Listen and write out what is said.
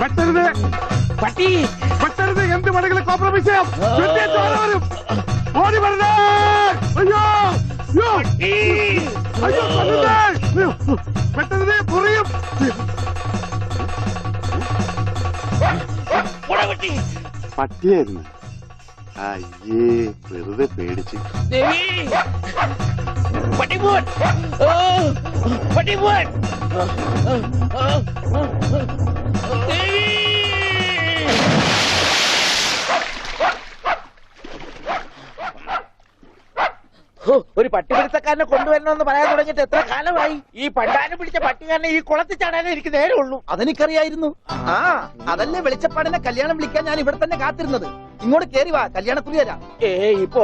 വെട്ടരുത് പട്ടി, വെട്ടരുത്. എന്ത് വേണമെങ്കിലും കോംപ്രമൈസ് ചെയ്യാം. വരും, ഓടി വരണേ. അയ്യോ അയ്യോ, വെട്ടരുത്, പൊറിയും. പട്ടിയായിരുന്നു. അയ്യേ, വെറുതെ പേടിച്ച്. ഒരു പട്ടിപിടുത്തക്കാരനെ കൊണ്ടുവരണമെന്ന് പറയാൻ തുടങ്ങിയിട്ട് എത്ര കാലമായി? ഈ പണ്ടാരം പിടിച്ച പട്ടിക്കാരനെ ഈ കുളത്തിൽ ചാടാനേ എനിക്ക് നേരമുള്ളൂ. അതെനിക്കറിയായിരുന്നു. ആ, അതല്ലേ വെളിച്ചപ്പാടിനെ കല്യാണം വിളിക്കാൻ ഞാൻ ഇവിടെ തന്നെ കാത്തിരുന്നത്. ഇങ്ങോട്ട് കേറി വാ, കല്യാണക്കുറി തരാം. ഇപ്പൊ